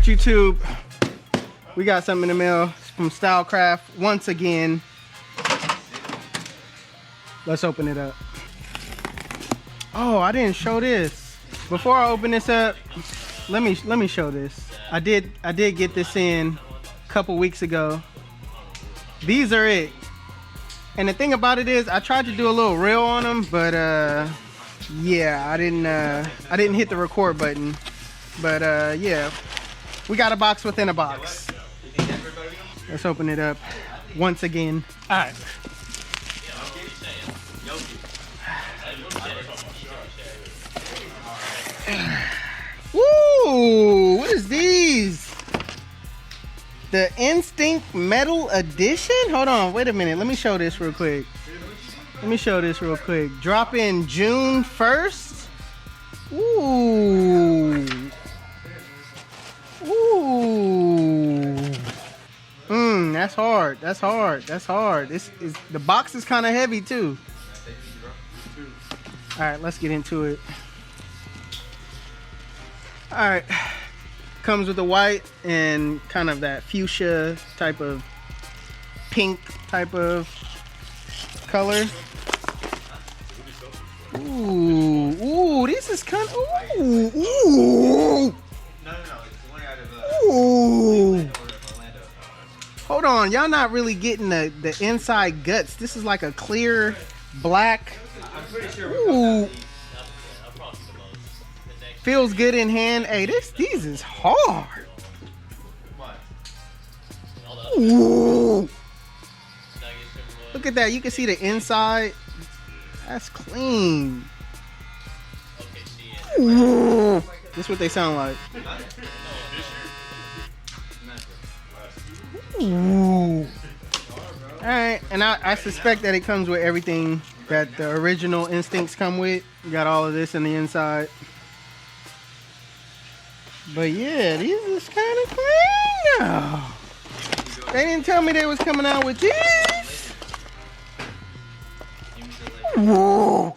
right, YouTube, we got something in the mail from Stylecraft once again. Let's open it up. Oh, I didn't show this. Before I open this up, let me show this. I did get this in a couple weeks ago. These are it. And the thing about it is, I tried to do a little reel on them, but yeah, I didn't hit the record button. But yeah, we got a box within a box. Let's open it up once again. All right. Woo! What is these? The Instinct Metal Edition? Hold on, wait a minute. Let me show this real quick. Drop in June 1st. Ooh. That's hard. The box is kind of heavy too. All right, let's get into it. All right, comes with the white and kind of that fuchsia type of pink type of color. Ooh, this is kind of, ooh. Hold on, y'all not really getting the inside guts. This is like a clear black. Ooh. Feels good in hand. Hey, these is hard. Ooh. Look at that. You can see the inside. That's clean. Ooh. This is what they sound like. Ooh. Alright, and I suspect that it comes with everything that the original Instincts come with. You got all of this in the inside. But yeah, these is kind of clean now. They didn't tell me they was coming out with these. Whoa.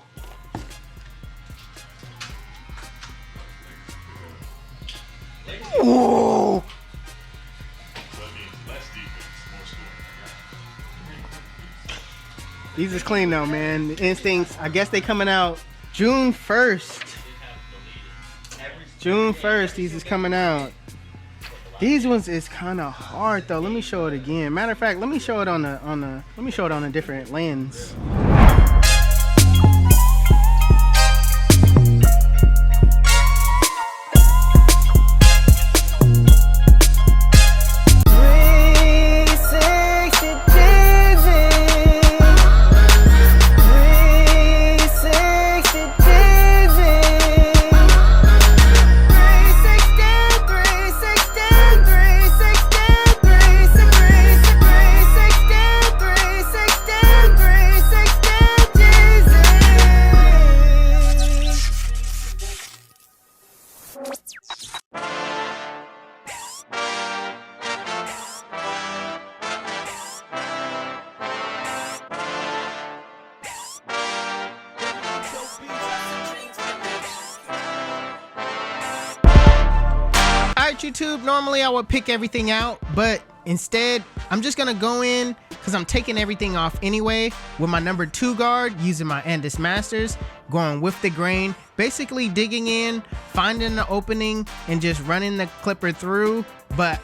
Whoa. These is clean though, man. The Instincts, I guess they coming out June 1st. June 1st, these is coming out. These ones is kind of hard though. Let me show it again. Matter of fact, let me show it on a different lens. YouTube, normally I would pick everything out, but instead I'm just gonna go in because I'm taking everything off anyway with my number 2 guard, using my Andis Masters, going with the grain, basically digging in, finding the opening and just running the clipper through, but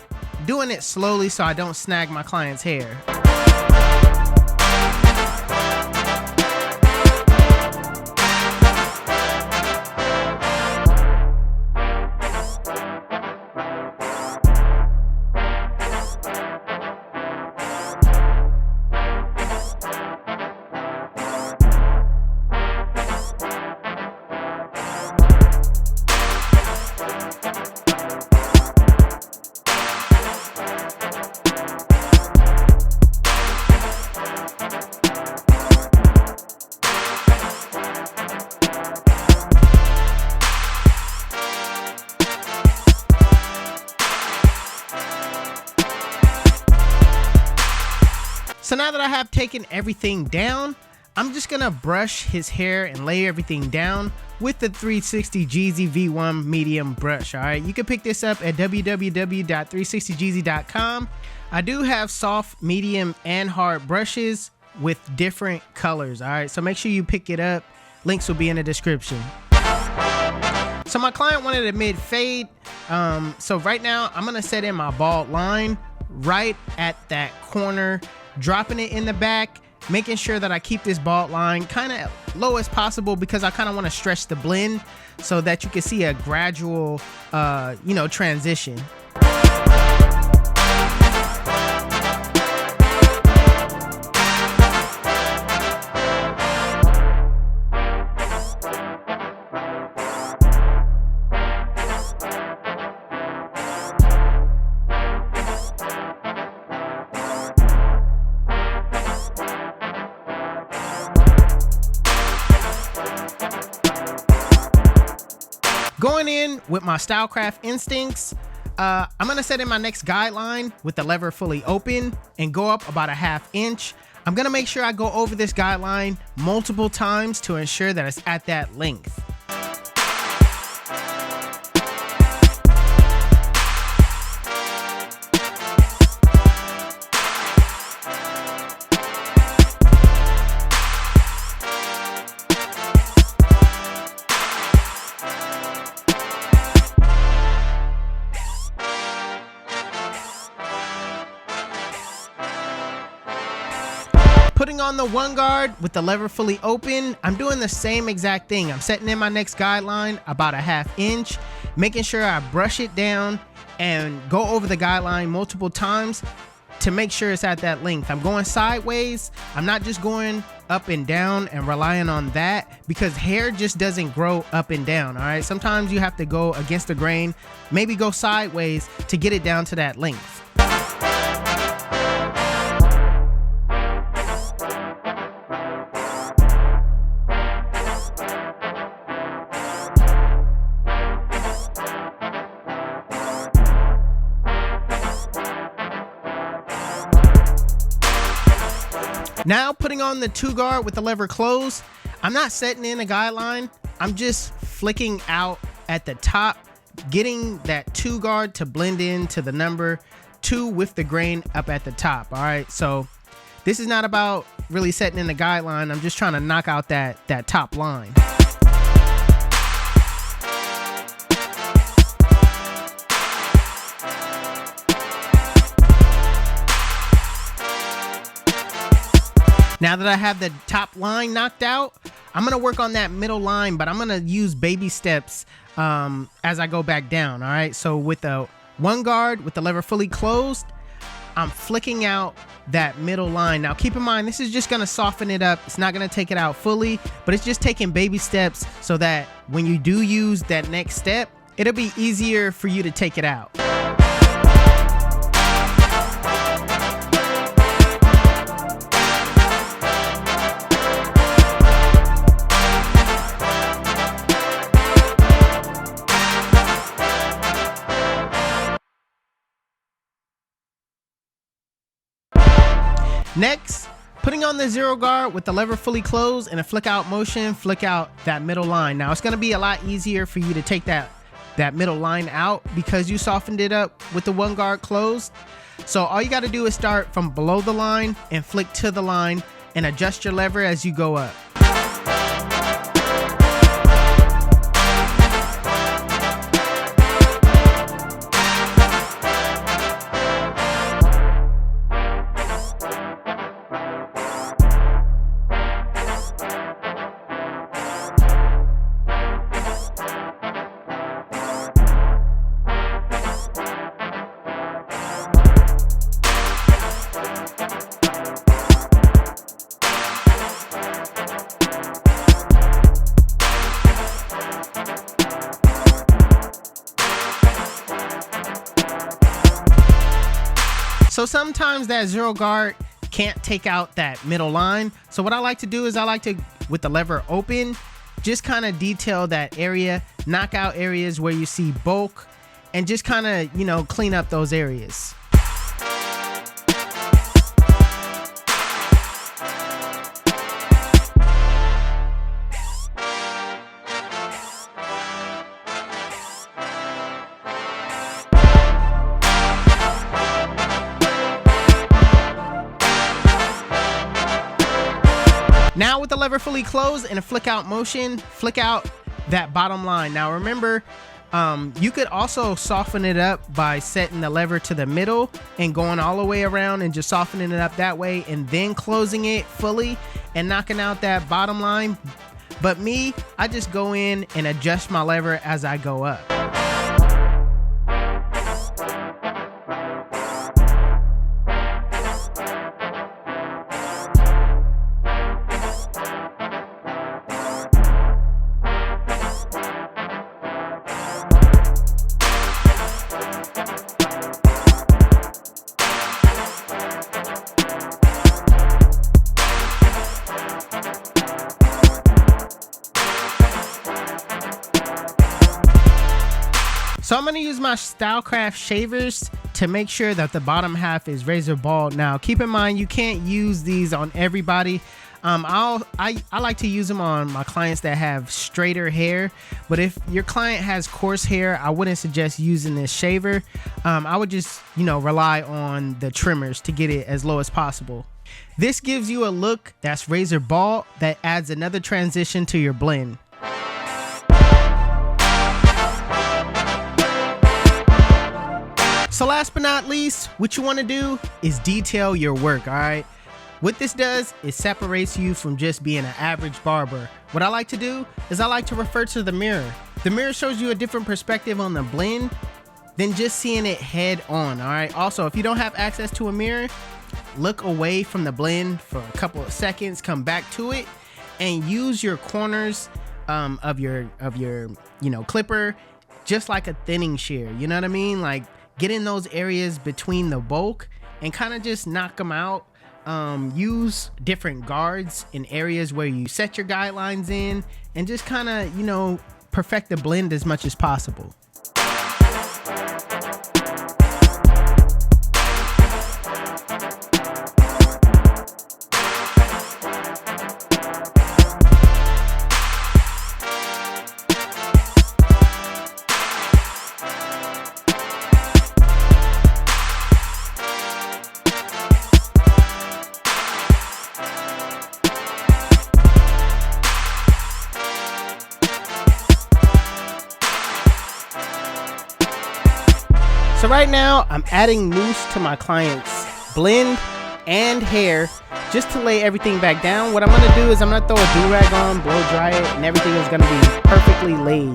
doing it slowly so I don't snag my client's hair. So now that I have taken everything down, I'm just gonna brush his hair and lay everything down with the 360 Jeezy V1 medium brush. All right, you can pick this up at www.360jeezy.com. I do have soft, medium, and hard brushes with different colors. All right, so make sure you pick it up. Links will be in the description. So my client wanted a mid fade. So right now I'm gonna set in my bald line right at that corner, dropping it in the back, making sure that I keep this bald line kind of low as possible because I kind of want to stretch the blend so that you can see a gradual, transition. Going in with my Stylecraft instincts, I'm gonna set in my next guideline with the lever fully open and go up about a ½ inch. I'm gonna make sure I go over this guideline multiple times to ensure that it's at that length. Putting on the one guard with the lever fully open, I'm doing the same exact thing. I'm setting in my next guideline about a ½ inch, making sure I brush it down and go over the guideline multiple times to make sure it's at that length. I'm going sideways. I'm not just going up and down and relying on that because hair just doesn't grow up and down. All right. Sometimes you have to go against the grain, maybe go sideways to get it down to that length. Now putting on the 2 guard with the lever closed, I'm not setting in a guideline. I'm just flicking out at the top, getting that 2 guard to blend into the number 2 with the grain up at the top. All right, so this is not about really setting in a guideline. I'm just trying to knock out that top line. Now that I have the top line knocked out, I'm gonna work on that middle line, but I'm gonna use baby steps as I go back down. All right, so with the 1 guard with the lever fully closed, I'm flicking out that middle line. Now keep in mind, this is just gonna soften it up. It's not gonna take it out fully, but it's just taking baby steps so that when you do use that next step, it'll be easier for you to take it out. Next, putting on the 0 guard with the lever fully closed and a flick out motion, flick out that middle line. Now it's gonna be a lot easier for you to take that middle line out because you softened it up with the 1 guard closed. So all you gotta do is start from below the line and flick to the line and adjust your lever as you go up. So sometimes that 0 guard can't take out that middle line. So what I like to do is I like to, with the lever open, just kind of detail that area, knock out areas where you see bulk, and just kind of, clean up those areas. Now with the lever fully closed and a flick out motion, flick out that bottom line. Now remember, you could also soften it up by setting the lever to the middle and going all the way around and just softening it up that way and then closing it fully and knocking out that bottom line. But me, I just go in and adjust my lever as I go up. So I'm going to use my Stylecraft shavers to make sure that the bottom half is razor bald. Now keep in mind, you can't use these on everybody. I like to use them on my clients that have straighter hair, but if your client has coarse hair, I wouldn't suggest using this shaver. I would just, rely on the trimmers to get it as low as possible. This gives you a look that's razor bald that adds another transition to your blend. So last but not least, what you want to do is detail your work, all right? What this does is separates you from just being an average barber. What I like to do is I like to refer to the mirror. The mirror shows you a different perspective on the blend than just seeing it head on, all right? Also, if you don't have access to a mirror, look away from the blend for a couple of seconds, come back to it, and use your corners of your clipper just like a thinning shear, you know what I mean? Like, get in those areas between the bulk and kind of just knock them out. Use different guards in areas where you set your guidelines in and just kind of, perfect the blend as much as possible. So right now, I'm adding mousse to my client's blend and hair just to lay everything back down. What I'm going to do is I'm going to throw a do-rag on, blow dry it, and everything is going to be perfectly laid.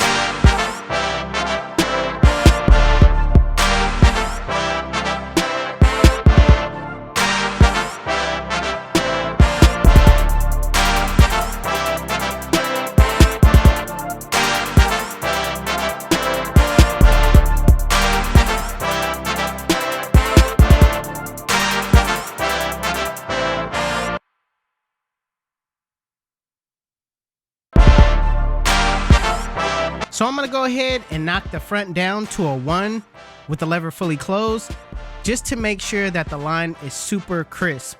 So I'm going to go ahead and knock the front down to a 1 with the lever fully closed, just to make sure that the line is super crisp.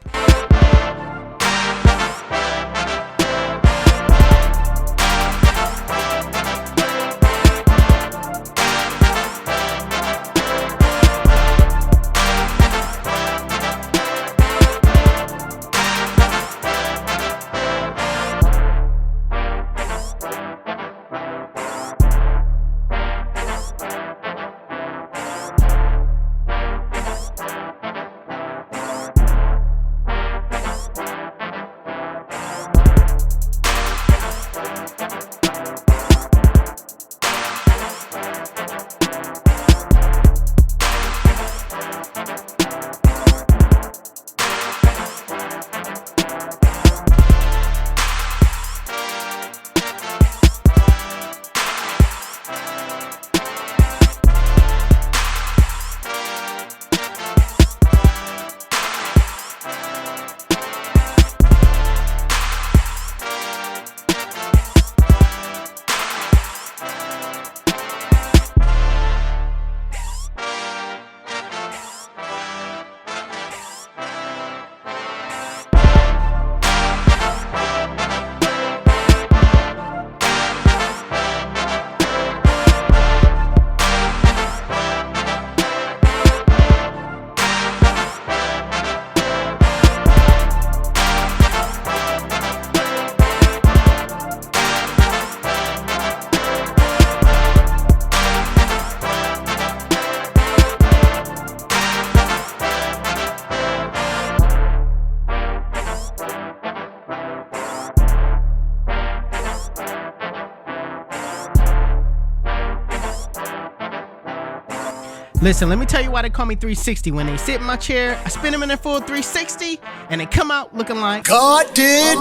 Listen, let me tell you why they call me 360. When they sit in my chair, I spin them in a full 360, and they come out looking like God did.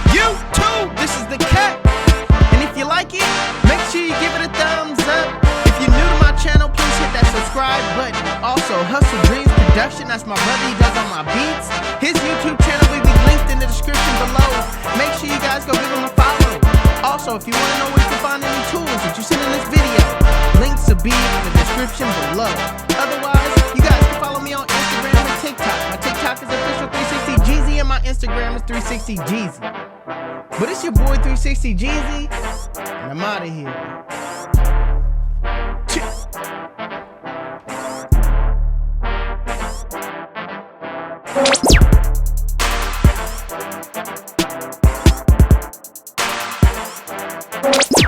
YouTube. This is the cut. And if you like it, make sure you give it a thumbs up. If you're new to my channel, please hit that subscribe button. Also, HustleDreamProduction, that's my brother, he does all my beats. His YouTube channel will be linked in the description below. Make sure you guys go give him a follow. Also, if you want to know where you can find any tools that you seen in this video, links will be in the description below. Otherwise, you guys can follow me on Instagram and TikTok. My TikTok is official360Jeezy and my Instagram is 360Jeezy. But it's your boy 360Jeezy, and I'm out of here.